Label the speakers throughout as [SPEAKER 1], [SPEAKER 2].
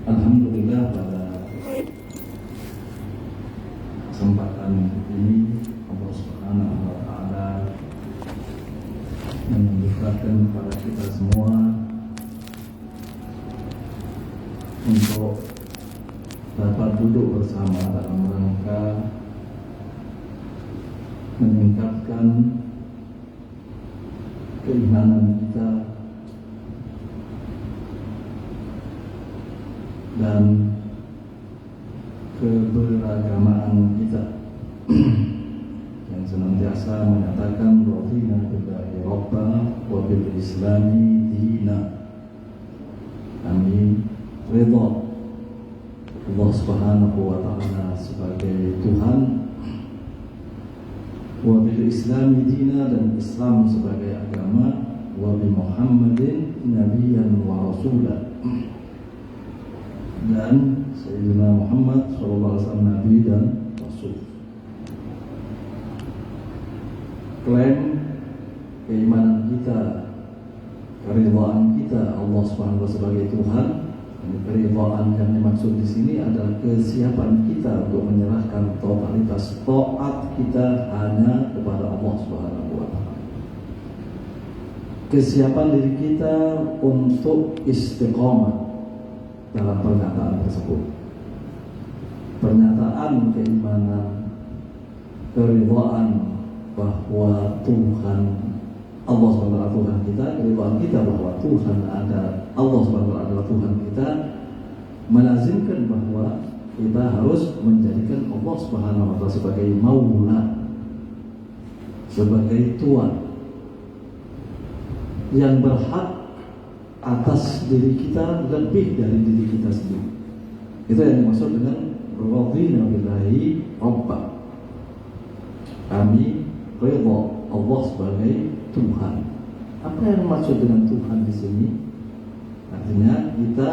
[SPEAKER 1] Alhamdulillah pada kesempatan ini Allah Subhanahu wa Ta'ala menunjukkan kepada kita semua untuk dapat duduk bersama dalam rangka meningkatkan keimanan kita dan keberagamaan kita yang senantiasa menyatakan radina billahi rabba wa bil islami dina. Kami ridha Allah Subhanahu wa Ta'ala sebagai Tuhan, wa bil islami dina, dan Islam sebagai agama, wa bi Muhammadin nabiyyan wa rasulah, dan Sayyidina Muhammad SAW Nabi dan Rasul. Klaim keimanan kita, keridhaan kita Allah Subhanahu wa Ta'ala sebagai Tuhan. Keridhaan yang dimaksud di sini adalah kesiapan kita untuk menyerahkan totalitas taat kita hanya kepada Allah Subhanahu wa Ta'ala. Kesiapan diri kita untuk istiqomah dalam pernyataan tersebut. Pernyataan keimanan, keridhaan bahwa Tuhan Allah SWT Tuhan kita, keridhaan kita bahwa Tuhan ada, Allah SWT adalah Tuhan kita, melazimkan bahwa kita harus menjadikan Allah SWT sebagai maula, sebagai Tuhan yang berhak atas diri kita lebih dari diri kita sendiri. Itu yang dimaksud dengan radina billahi rabba. Kami ridha Allah sebagai Tuhan. Apa yang dimaksud dengan Tuhan di sini? Artinya kita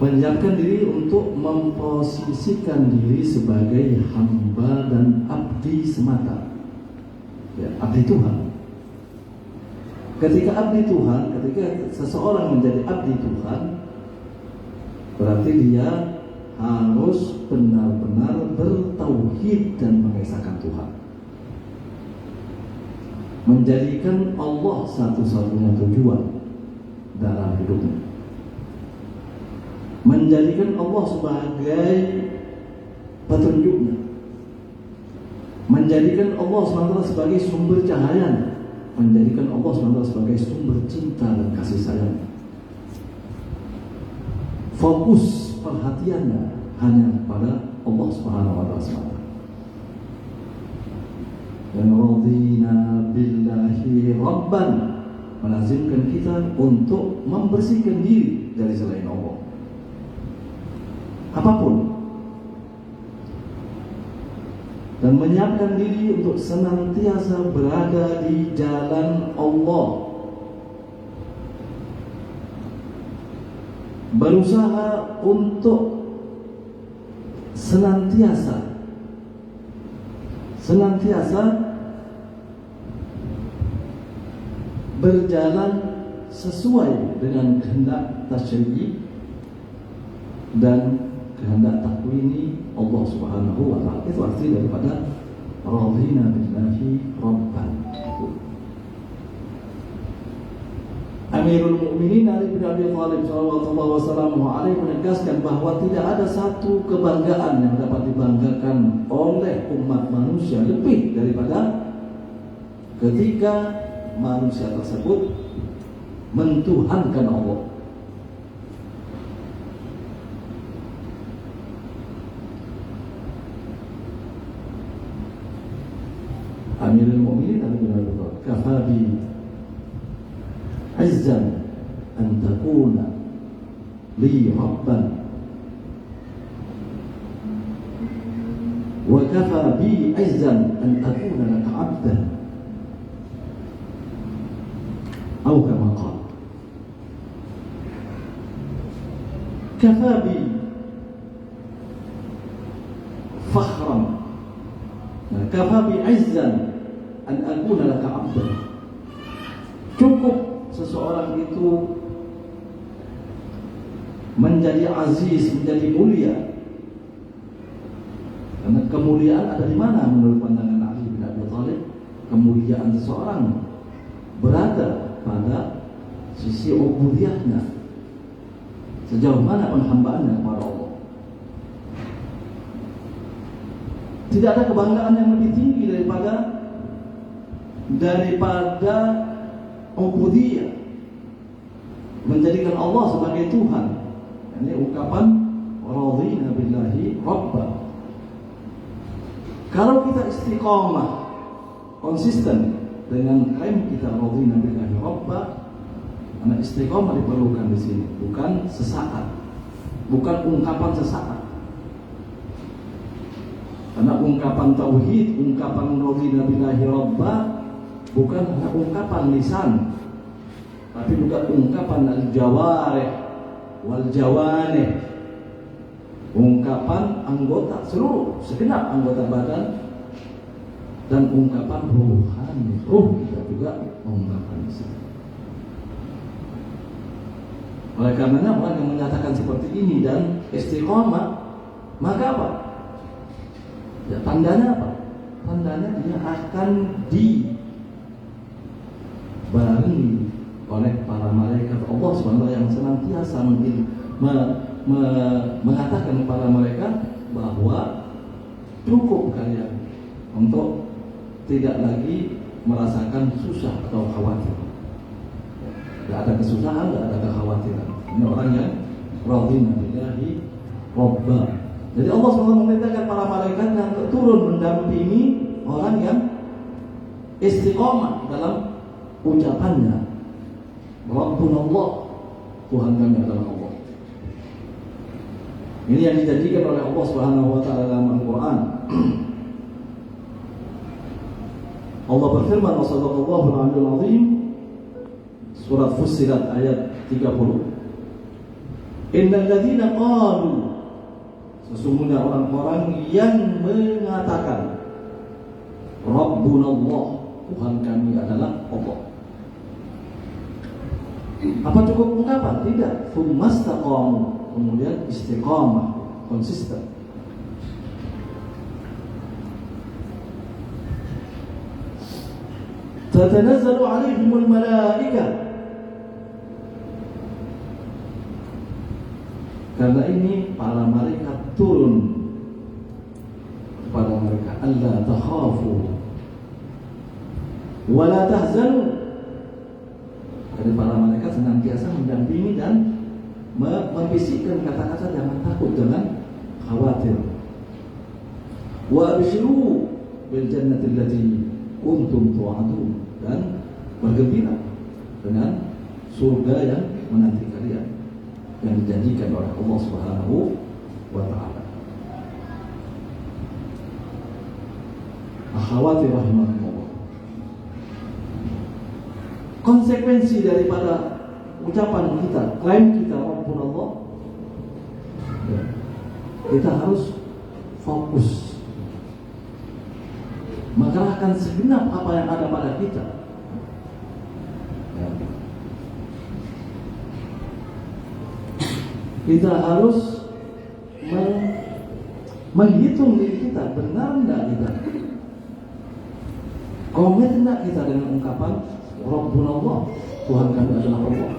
[SPEAKER 1] menyiapkan diri untuk memposisikan diri sebagai hamba dan abdi semata. Ya, abdi Tuhan. Ketika abdi Tuhan, ketika seseorang menjadi abdi Tuhan, berarti dia harus benar-benar bertauhid dan mengesahkan Tuhan, menjadikan Allah satu-satunya tujuan dalam hidupnya, menjadikan Allah sebagai petunjuknya, menjadikan Allah SWT sebagai sumber cahayanya, menjadikan Allah SWT sebagai sumber cinta dan kasih sayang. Fokus perhatiannya hanya kepada Allah Subhanahu wa Ta'ala. Dan radina billahi rabban, melazimkan kita untuk membersihkan diri dari selain Allah. Apapun, dan menyiapkan diri untuk senantiasa berada di jalan Allah, berusaha untuk senantiasa berjalan sesuai dengan kehendak tasyri'i dan kehendak takwini Allah Subhanahu wa Ta'ala. Itu arti daripada radina billahi rabban. Amirul Mukminin Ali bin Abi Thalib sallallahu alaihi menegaskan bahwa tidak ada satu kebanggaan yang dapat dibanggakan oleh umat manusia lebih daripada ketika manusia tersebut mentuhankan Allah. Amirul Mukminin Ali bin Abi Thalib, kafabi izzan an takuna li rabban wa kafa bi izzan an akuna laka abdan, atau kama qala kafa bi fakhran, kafa bi izzan an akuna laka abdan. Cukup seseorang itu menjadi aziz, menjadi mulia. Karena kemuliaan ada di mana menurut pandangan Ali bin Abi Thalib? Kemuliaan seseorang berada pada sisi ubudiyahnya, sejauh mana penghambaannya kepada Allah. Tidak ada kebanggaan yang lebih tinggi daripada ubudiyah, menjadikan Allah sebagai Tuhan. Ini ungkapan radhina billahi rabba. Kalau kita istiqamah, konsisten dengan klaim kita radhina billahi rabba, karena istiqamah diperlukan di sini, bukan sesaat, bukan ungkapan sesaat. Karena ungkapan tauhid, ungkapan radhina billahi rabba bukan hanya ungkapan lisan, tapi juga ungkapan al-jawarih wal jawanih, ungkapan anggota seluruh segenap anggota badan, dan ungkapan ruhani, ruh kita juga mengungkapkan di sini. Oleh karenanya orang yang menyatakan seperti ini dan istiqamah, maka apa? Ya, tandanya apa? Tandanya dia akan dibarengi oleh para malaikat Allah SWT yang senantiasa mengatakan kepada mereka bahwa cukup kalian untuk tidak lagi merasakan susah atau khawatir. Tidak ada kesusahan, tidak ada kekhawatiran. Ini orang yang radhina billahi rabba. Jadi Allah SWT memerintahkan para malaikat yang turun mendampingi orang yang istiqomah dalam ucapannya, Rabbunallah, Tuhan kami adalah Allah. Ini yang dijanjikan oleh Allah Subhanahu wa taala dalam Al-Qur'an. Allah berfirman, wa sadaqallahu al-'aliyyul 'azim, surat Fussilat ayat 30. Innal ladzina qalu, sesungguhnya orang-orang yang mengatakan Rabbunallah, Tuhan kami adalah Allah. Apa cukup ungkapan? Tidak. Tsumastaqamu, kemudian istiqamah, konsisten. Tatanazzalu 'alaihimul malaikah. Karena ini para malaikat turun kepada mereka, alla takhafu wa la tahzanu. Jadi para malaikat senantiasa mendampingi dan membisikkan kata-kata jangan takut, jangan khawatir. Wa abshiru bil jannati allati kuntum tu'adun, dan bergembira dengan surga yang menanti kalian, yang dijanjikan oleh Allah Subhanahu wa taala. Akhwati rahimahumullah. Konsekuensi daripada ucapan kita, klaim kita Rabbunallah, kita harus fokus mengerahkan segenap apa yang ada pada kita. Kita harus menghitung diri kita, benar enggak kita, komit enggak kita dengan ungkapan Rabbunallah, Tuhan kami adalah Allah.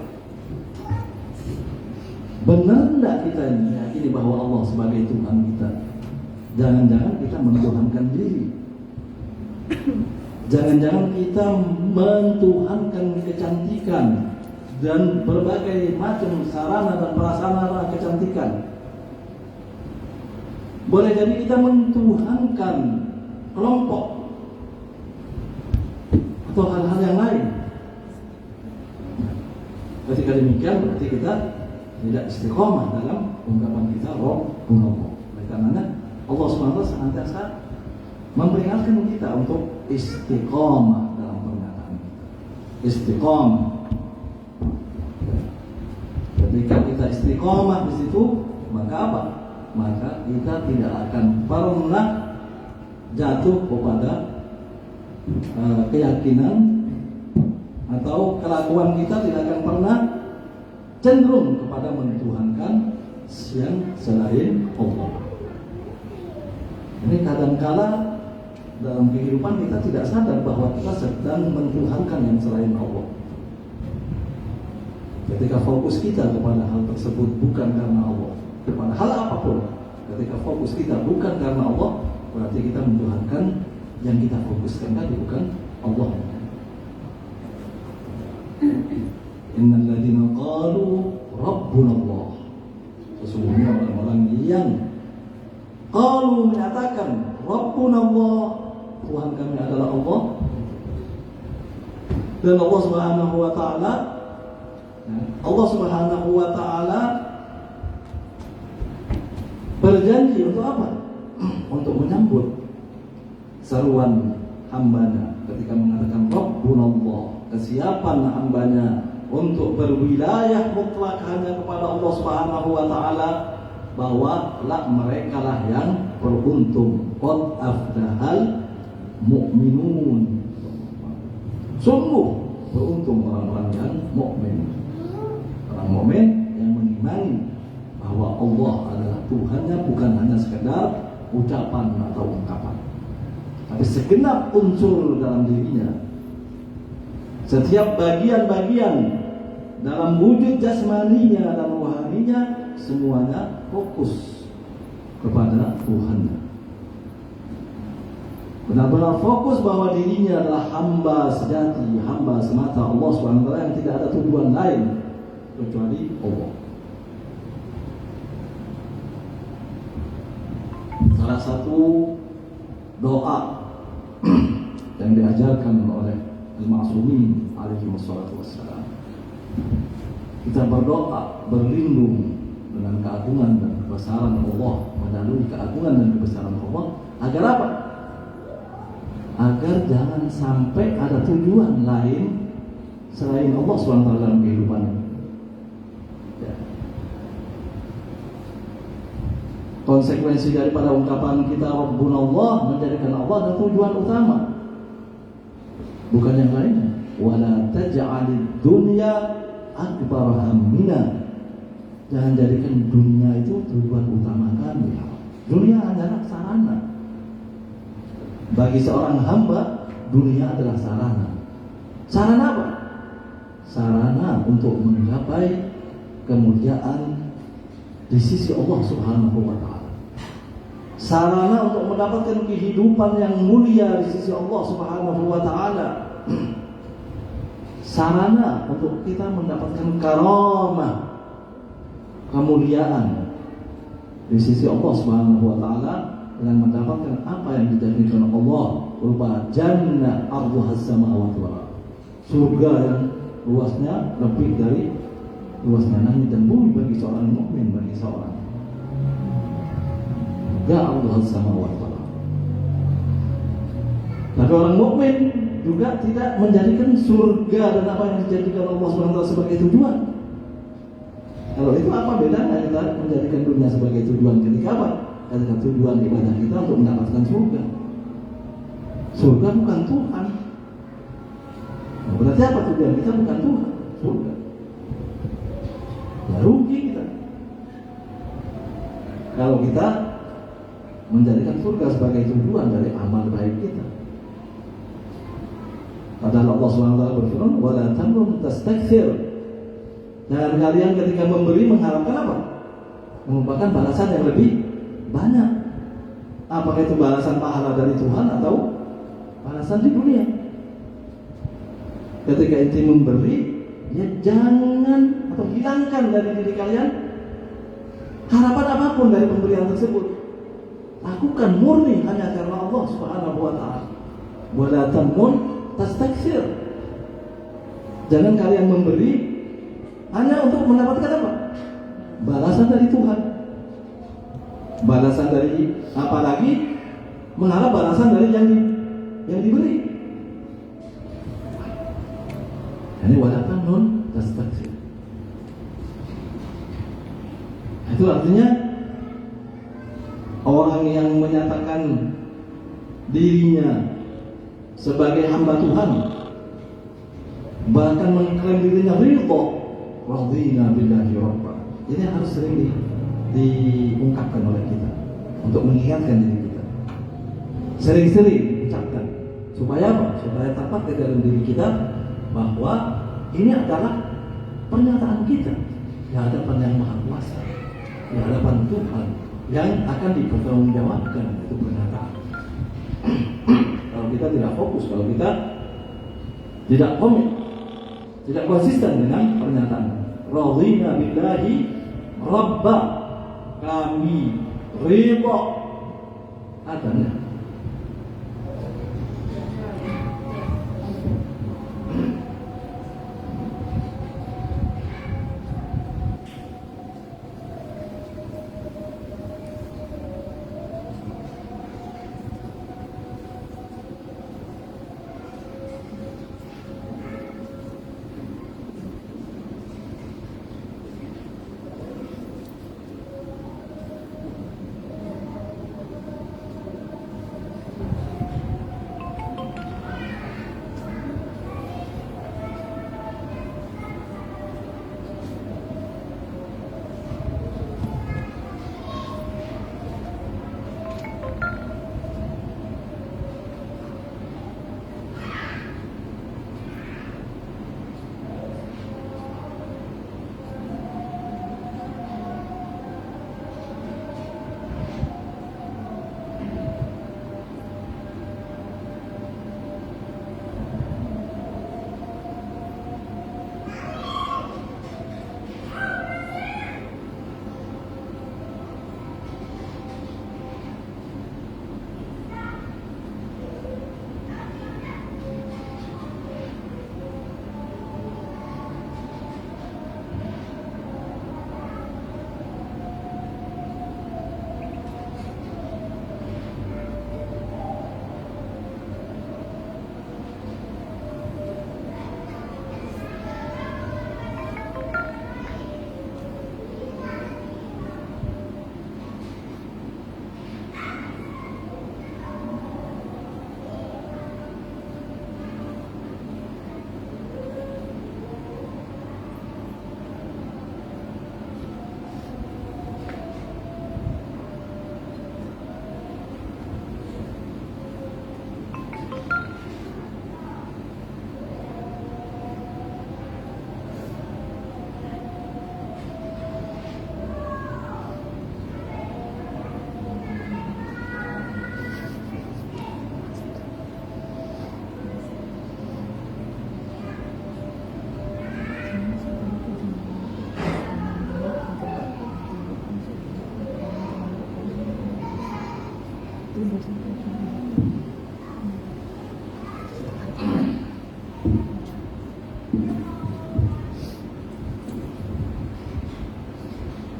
[SPEAKER 1] Benar enggak kita meyakini bahwa Allah sebagai Tuhan kita? Jangan-jangan kita mentuhankan diri. Jangan-jangan kita mentuhankan kecantikan dan berbagai macam sarana dan prasarana kecantikan. Boleh jadi kita mentuhankan kelompok atau hal-hal yang lain. Ketika demikian berarti kita tidak istiqomah dalam ungkapan kita Rabbunallah. Oleh karenanya Allah SWT senantiasa memperingatkan kita untuk istiqomah dalam pernyataan kita. Istiqomah. Ketika kita istiqomah di situ, maka apa? Maka kita tidak akan pernah jatuh kepada keyakinan atau kelakuan kita tidak akan pernah cenderung kepada mentuhankan yang selain Allah. Ini kadangkala dalam kehidupan kita tidak sadar bahwa kita sedang mentuhankan yang selain Allah. Ketika fokus kita kepada hal tersebut bukan karena Allah, kepada hal apapun, ketika fokus kita bukan karena Allah, berarti kita mentuhankan yang kita fokuskan tadi bukan Allah. Innal ladzina qalu rabbuna Allah. Sesungguhnya orang-orang yang qalu menyatakan rabbuna Allah, Tuhan kami adalah Allah. Dan Allah Subhanahu wa taala berjanji untuk apa? Untuk menyambut seruan hambanya ketika mengatakan Rabbuna Allah, kesiapan hambanya untuk berwilayah mutlak hanya kepada Allah Subhanahu wa taala, bahwa mereka lah yang beruntung. Qad aflahal mu'minun. Sungguh beruntung orang-orang yang mukmin. Orang mukmin yang mengimani bahwa Allah adalah Tuhannya, bukan hanya sekedar ucapan atau ungkapan, tapi segenap unsur dalam dirinya. Setiap bagian-bagian dalam wujud jasmaninya dan rohaninya semuanya fokus kepada Tuhannya. Benar-benar fokus bahwa dirinya adalah hamba sejati, hamba semata Allah SWT yang tidak ada tujuan lain kecuali Allah. Salah satu doa yang diajarkan oleh Al-Ma'sumin alaihi wassalatu wassalam, kita berdoa berlindung dengan keagungan dan kebesaran Allah, melalui keagungan dan kebesaran Allah, agar apa? Agar jangan sampai ada tujuan lain selain Allah SWT dalam kehidupan. Ya. Konsekuensi daripada ungkapan kita Rabbuna Allah, menjadikan Allah adalah tujuan utama, bukan yang lainnya. Wala taj'alid dunya akbar hammina. Jangan jadikan dunia itu tujuan utama kami. Dunia adalah sarana. Bagi seorang hamba, dunia adalah sarana. Sarana apa? Sarana untuk mencapai kemuliaan di sisi Allah Subhanahu wa taala. Sarana untuk mendapatkan kehidupan yang mulia di sisi Allah Subhanahu wa taala. Sarana untuk kita mendapatkan karamah, kemuliaan di sisi Allah Subhanahu wa taala, dengan mendapatkan apa yang dijanjikan Allah berupa jannah arduha as-samawati wal ardh, surga yang luasnya lebih dari luasnya langit dan bumi bagi seorang mukmin, bagi seorang surga arduha as-samawati wal ardh. Tapi orang mukmin juga tidak menjadikan surga dan apa yang dijanjikan Allah SWT sebagai tujuan. Kalau itu apa bedanya kita menjadikan dunia sebagai tujuan ketika apa? Ketika tujuan ibadah kita untuk mendapatkan surga. Surga bukan Tuhan. Nah, berarti apa tujuan kita? Bukan Tuhan, surga. Ya rugi kita kalau kita menjadikan surga sebagai tujuan dari amal baik kita. Padahal Allah SWT berfirman, wala tamnun tastakthir. Dan kalian ketika memberi mengharapkan apa? Merupakan balasan yang lebih banyak. Apakah itu balasan pahala dari Tuhan atau balasan di dunia? Ketika ente memberi, ya jangan atau hilangkan dari diri kalian harapan apapun dari pemberian tersebut. Lakukan murni hanya karena Allah Subhanahu wa taala. Wala tamnun tastakthir. Jangan kalian memberi hanya untuk mendapatkan apa? Balasan dari Tuhan. Balasan dari, apalagi mengharap balasan dari yang diberi. Ini walaupun non tastakthir. Itu artinya orang yang menyatakan dirinya sebagai hamba Tuhan, bahkan mengklaim dirinya ridho radina billahi rabba. Ini harus sering diungkapkan oleh kita untuk mengingatkan diri kita. Sering-sering ucapkan. Supaya apa? Supaya tepat ke dalam diri kita bahwa ini adalah pernyataan kita di hadapan Yang Maha Kuasa, di hadapan Tuhan yang akan dipertanggungjawabkan itu pernyataan. Kalau kita tidak fokus, kalau kita tidak komit, tidak konsisten dengan pernyataan radina billahi rabba, kami ridha adanya.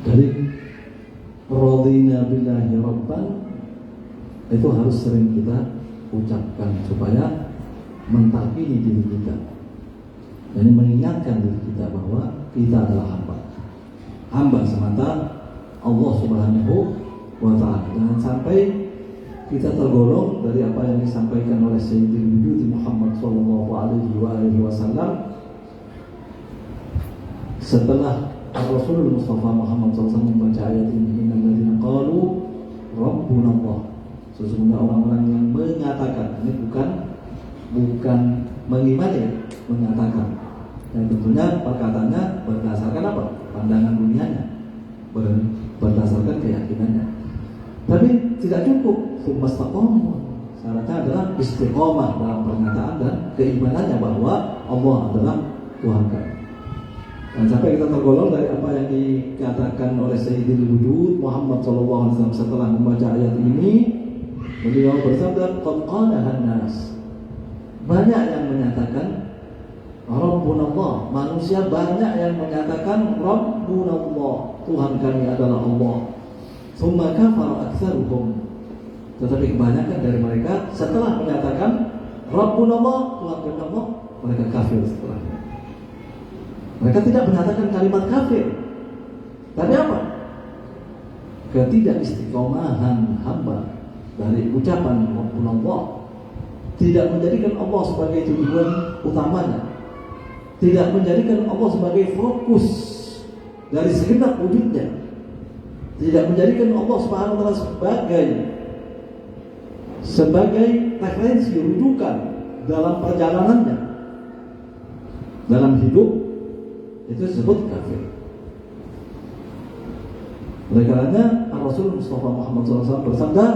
[SPEAKER 1] Jadi radina billahi rabban itu harus sering kita ucapkan supaya mentakini diri kita. Dan mengingatkan diri kita bahwa kita adalah hamba semata Allah Subhanahu wa ta'ala. Jangan sampai kita tergolong dari apa yang disampaikan oleh Sayyidul Wujud Muhammad sallallahu alaihi wasallam setelah Rasulullah Mustafa Muhammad SAW membaca ayat ini, innal ladzina qalu rabbuna Allah. Sesungguhnya orang-orang yang mengatakan, ini bukan mengimani, mengatakan. Dan tentunya perkataannya berdasarkan apa? Pandangan dunianya, berdasarkan keyakinannya. Tapi tidak cukup, sumastaqamu. Syaratnya adalah istiqomah dalam pernyataan dan keimanannya bahwa Allah adalah Tuhan kami. Dan sampai kita tergolong dari apa yang dikatakan oleh Sayyidul Wujud Muhammad SAW setelah membaca ayat ini, beliau bersabda, qad qalahan nas. Banyak yang menyatakan Rabbunallah, manusia banyak yang menyatakan Rabbunallah, Tuhan kami adalah Allah. Tsumma kafara aktsaruhum. Tetapi kebanyakan dari mereka setelah menyatakan Rabbunallah, Tuhan kami Allah, mereka kafir setelahnya. Mereka tidak menyatakan kalimat kafir. Tapi apa? Ketidakistiqomahan hamba dari ucapan Rabbunallah, tidak menjadikan Allah sebagai tujuan utamanya. tidak menjadikan Allah sebagai fokus dari segenap wujudnya, tidak menjadikan Allah Subhanahu wa taala sebagai referensi rujukan dalam perjalanannya, dalam hidup, itu disebut kafir. Oleh karenanya Rasul Mustafa Muhammad SAW bersabda,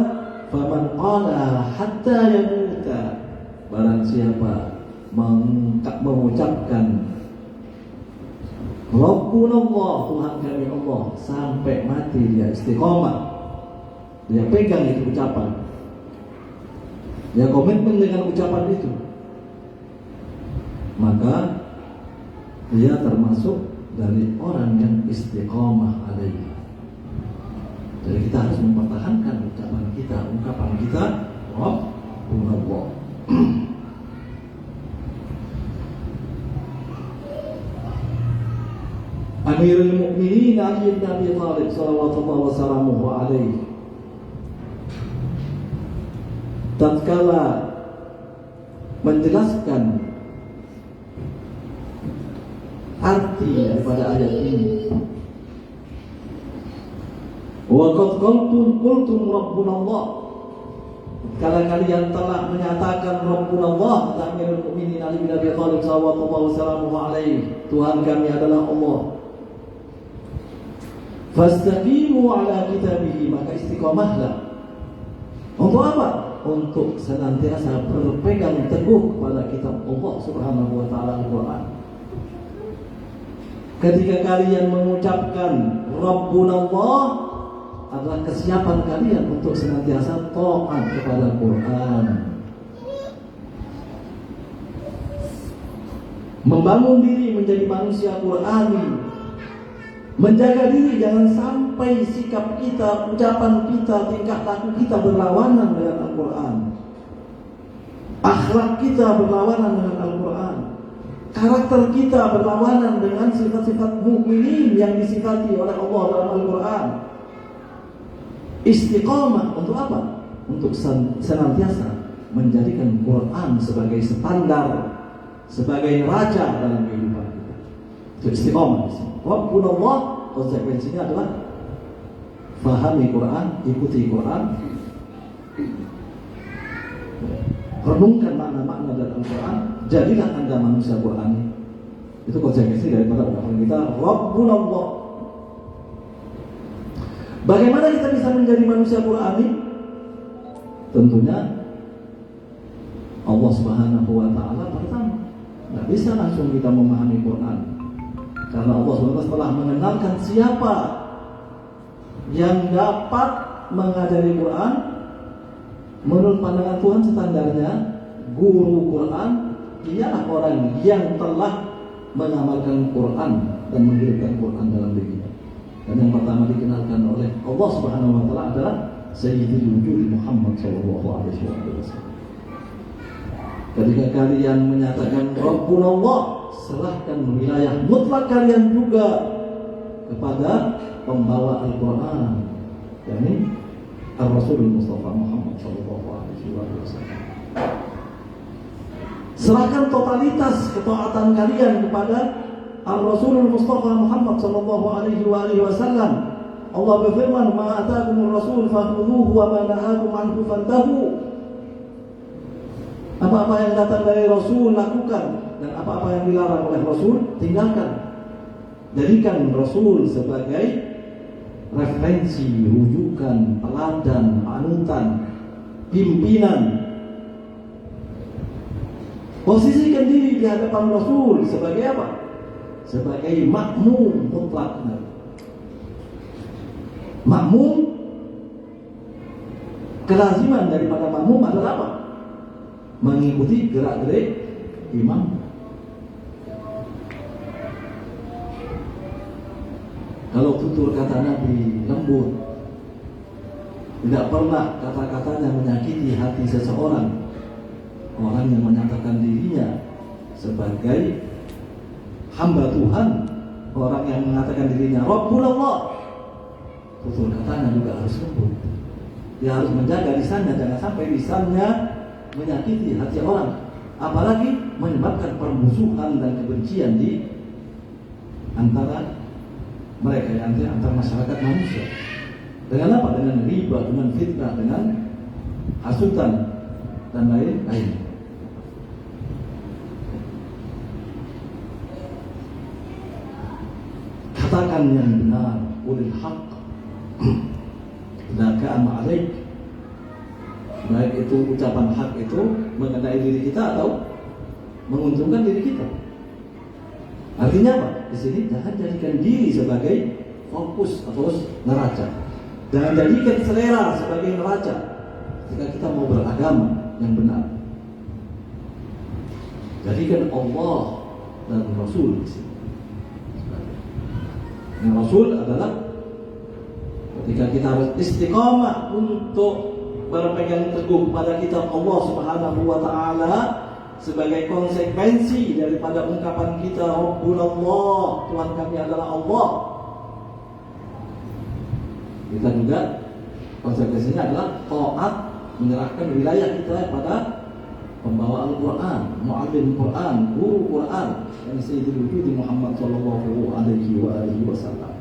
[SPEAKER 1] "Faman qala hatta yamuta," barang siapa mengucapkan Rabbuna Allah, Tuhan kami Allah, sampai mati dia istiqomah, dia pegang itu ucapan, dia komitmen dengan ucapan itu, maka dia termasuk dari orang yang istiqomah alaihi. Jadi kita harus mempertahankan ucapan kita, ungkapan kita, Rabbuna Allah. Amirul Mukminin Ali bin Abi Thalib sallallahu wasallamu alaihi, tatkala menjelaskan arti daripada ayat ini, wa qad qultum Rabbuna Allah, kalau kalian telah menyatakan Rabbuna Allah, Amirul Mukminin Ali bin Abi Thalib sallallahu wasallamu alaihi, Tuhan kami adalah Allah, fastaqimu ala kitabihi, maka istiqomahlah. Untuk apa? Untuk senantiasa berpegang teguh kepada kitab Allah Subhanahu wa taala, Al-Qur'an. Ketika kalian mengucapkan Rabbuna Allah, adalah kesiapan kalian untuk senantiasa taat kepada Al-Qur'an. Membangun diri menjadi manusia Qur'ani, menjaga diri jangan sampai sikap kita, ucapan kita, tingkah laku kita berlawanan dengan Al-Quran, akhlak kita berlawanan dengan Al-Quran, karakter kita berlawanan dengan sifat-sifat mukminin yang disifati oleh Allah dalam Al-Quran. Istiqamah untuk apa? Untuk senantiasa menjadikan Quran sebagai standar, sebagai neraca dalam kehidupan kita. Itu istiqamah di sini. Rabbuna Allah, konsekuensinya adalah fahami Quran, ikuti Quran, renungkan makna-makna dari Al-Quran, jadilah Anda manusia Quran. Itu konsekuensi daripada ungkapan kita Rabbuna Allah. Bagaimana kita bisa menjadi manusia Qurani? Tentunya Allah Subhanahu wa taala pertama. Tidak bisa langsung kita memahami Quran, karena Allah SWT telah mengenalkan siapa yang dapat mengajari Quran. Menurut pandangan Tuhan standarnya, guru Quran ialah orang yang telah mengamalkan Quran dan menghidupkan Quran dalam dirinya. Dan yang pertama dikenalkan oleh Allah Subhanahu wa taala adalah Sayyidul Wujud Muhammad sallallahu alaihi wasallam. Ketika kalian menyatakan Rabbuna Allah, serahkan wilayah mutlak kalian juga kepada pembawa Al-Quran, yakni Ar-Rasul Mustafa Muhammad sallallahu alaihi wasallam. Serahkan totalitas ketaatan kalian kepada Ar-Rasul Mustafa Muhammad sallallahu alaihi wasallam. Allah berfirman, "Ma ataakumur rasul fakhudhuhu wa ma nahakum anhu fantahu." Apa-apa yang datang dari Rasul lakukan, dan apa-apa yang dilarang oleh Rasul tinggalkan. Jadikan Rasul sebagai referensi, rujukan, teladan, panutan, pimpinan. Posisikan diri di hadapan Rasul sebagai apa? Sebagai makmum mutlak. Makmum, kelaziman daripada makmum adalah apa? Mengikuti gerak-gerik imam. Kalau tutur kata Nabi lembut, tidak pernah kata-katanya menyakiti hati seseorang, orang yang menyatakan dirinya sebagai hamba Tuhan, orang yang mengatakan dirinya Rabbul Allah, tutur katanya juga harus lembut. Dia harus menjaga lisannya, jangan sampai lisannya menyakiti hati orang. apalagi menyebabkan permusuhan dan kebencian di antara mereka, antara masyarakat manusia. Dengan apa? Dengan riba, dengan fitnah, dengan hasutan dan lain-lain. Katakan yang benar, ulil haq, dakaan ma'alaik. Baik itu ucapan hak itu mengenai diri kita atau menguntungkan diri kita. Artinya apa? Di sini jangan jadikan diri sebagai fokus atau neraca. Jangan jadikan selera sebagai neraca ketika kita mau beragama yang benar. Jadikan Allah dan Rasul di sini. Yang Rasul adalah ketika kita harus istiqamah untuk berpegang teguh pada kitab Allah Subhanahu wa taala sebagai konsekuensi daripada ungkapan kita Rabbunallah, Tuhan kami adalah Allah. Kita juga konsekuensinya adalah taat, menyerahkan wilayah kita pada pembawa Al-Quran, mu'allim Quran, guru Quran yang Sayyidul Wujud Muhammad sallallahu alaihi wasallam.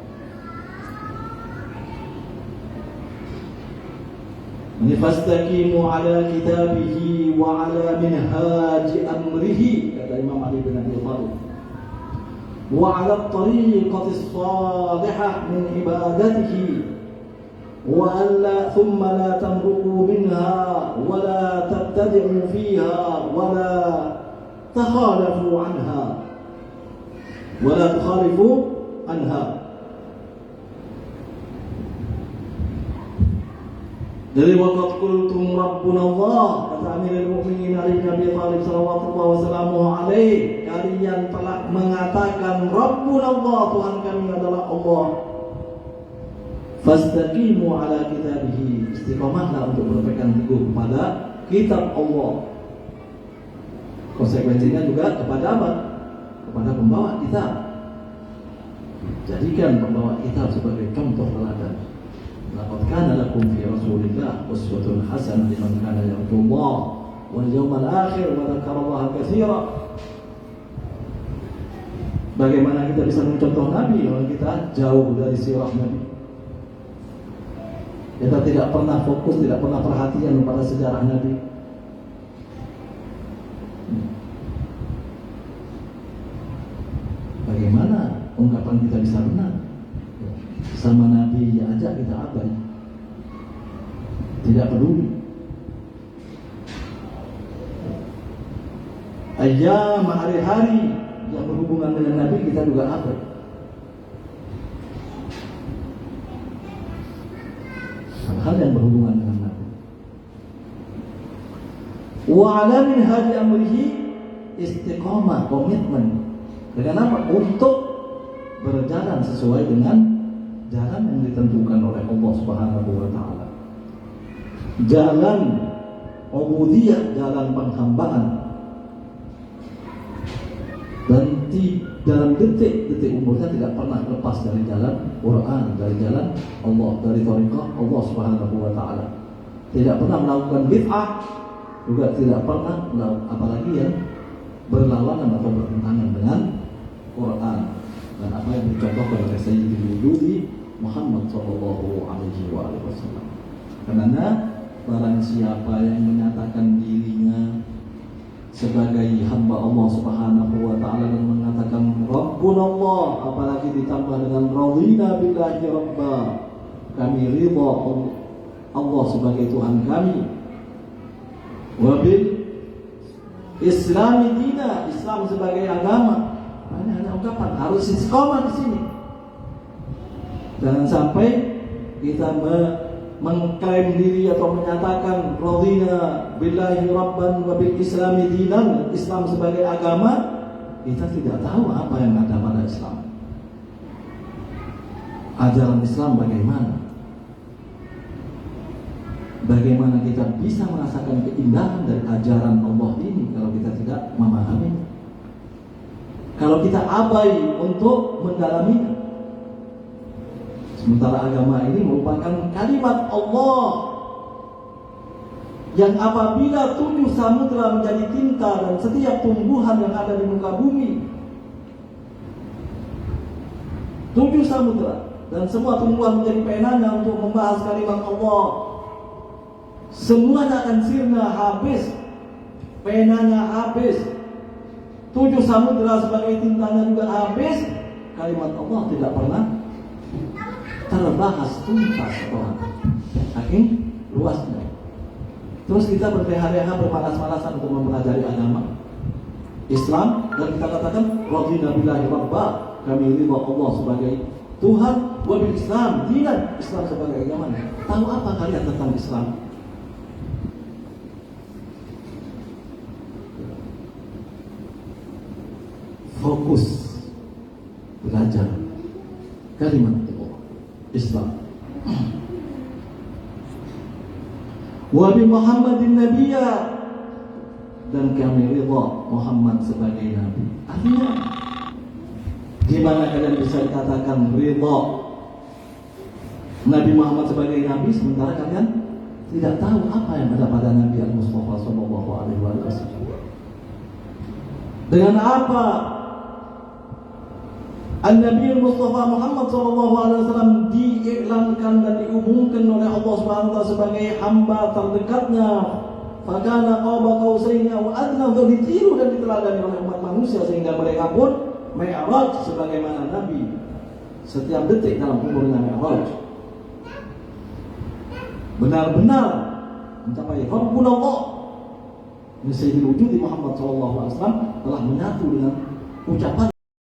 [SPEAKER 1] Fastaqimu ala kitabihi wa ala minhaji amrihi, kata Imam Ali bin Abi Thalib, wa ala tariqati salihah min ibadatihi wa alla thumma la tamruqu minha wa la tabtadi'u fiha wa la takhalafu anha wa la takhalifu anha. Dari waqad qultum rabbunallah, kata Amirul Mukminin Ali bin Abi Thalib sallallahu alaihi, kalian telah mengatakan Rabbunallah, Tuhan kami adalah Allah. Fastaqimu ala kitabihi, istiqamahlah untuk berpegang teguh kepada kitab Allah. Konsekuensinya juga kepada apa? Kepada pembawa kitab. Jadikan pembawa kitab sebagai contoh teladan. Laqad kana lakum fi Rasulillah uswatun hasanah liman kana yarjullaha wal yawmal akhir wa dzakarallaha katsira. Bagaimana kita bisa mencontoh Nabi kalau kita jauh dari sirah Nabi? Kita tidak pernah fokus, tidak pernah perhatian pada sejarah Nabi. Bagaimana ungkapan kita bisa benar? Sama Nabi ya aja kita abai, tidak peduli. Ayam, hari-hari yang berhubungan dengan Nabi kita juga abai. Hal yang berhubungan dengan Nabi. Wa ala minhaji amrihi, istiqamah, komitmen. Dengan apa? Untuk berjalan sesuai dengan jalan yang ditentukan oleh Allah Subhanahu wa taala. Jalan ubudiyah, jalan penghambaan. Dan dalam detik-detik umurnya tidak pernah lepas dari jalan Quran, dari jalan Allah, dari thariqah Allah Subhanahu wa taala. Tidak pernah melakukan bid'ah, juga tidak pernah apalagi yang berlawanan atau bertentangan dengan Quran dan apa yang dicontohkan oleh Sayyidul Wujud Muhammad sallallahu alaihi wasallam. Karena barang siapa yang menyatakan dirinya sebagai hamba Allah Subhanahu wa taala dan mengatakan Rabbunallah, apalagi ditambah dengan radina billahi rabba, kami ridha Allah sebagai Tuhan kami, wa bil Islami dina, Islam sebagai agama. Ini hanya ungkapan, harus istiqamah di sini. Jangan sampai kita mengklaim diri atau menyatakan radina billahi rabban wa bil islami dinan, Islam sebagai agama, kita tidak tahu apa yang ada pada Islam. Ajaran Islam bagaimana? Bagaimana kita bisa merasakan keindahan dari ajaran Allah ini kalau kita tidak memahaminya? Kalau kita abai untuk mendalaminya. Sementara agama ini merupakan kalimat Allah yang apabila 7 samudra menjadi tinta dan setiap tumbuhan yang ada di muka bumi, 7 samudra dan semua tumbuhan menjadi penanya untuk membahas kalimat Allah, semuanya akan sirna, habis, penanya habis, 7 samudra sebagai tintanya juga habis, kalimat Allah tidak pernah terbahas tuntas. Saking luasnya. Terus kita berleha-leha bermalas-malasan untuk mempelajari agama Islam, dan kita katakan radina billahi rabba, kami ridha Allah sebagai Tuhan, wa bil Islam dinan, Islam sebagai agama. Tahu apa kalian tentang Islam? Fokus belajar kalimat Allah, Islam. Wa bi Muhammadin nabiyya, dan kami ridha Muhammad sebagai nabi. Artinya gimana kalian bisa dikatakan ridha Nabi Muhammad sebagai nabi sementara kalian tidak tahu apa yang ada pada Nabi Al-Mustafa sallallahu alaihi wasallam? Dengan apa An-Nabi Al-Mustafa Muhammad sallallahu alaihi wasallam diiklankan dan diumumkan oleh Allah Subhanahu wa taala sebagai hamba terdekatnya? Fakana qaba qausaini aw adna, untuk ditiru dan diteladani oleh umat manusia sehingga mereka pun Mi'raj sebagaimana Nabi setiap detik dalam umurnya Mi'raj. Benar-benar mencapai Rabbul Allah. Sayyidul Wujud Muhammad sallallahu alaihi wasallam telah menyatu dengan ucapan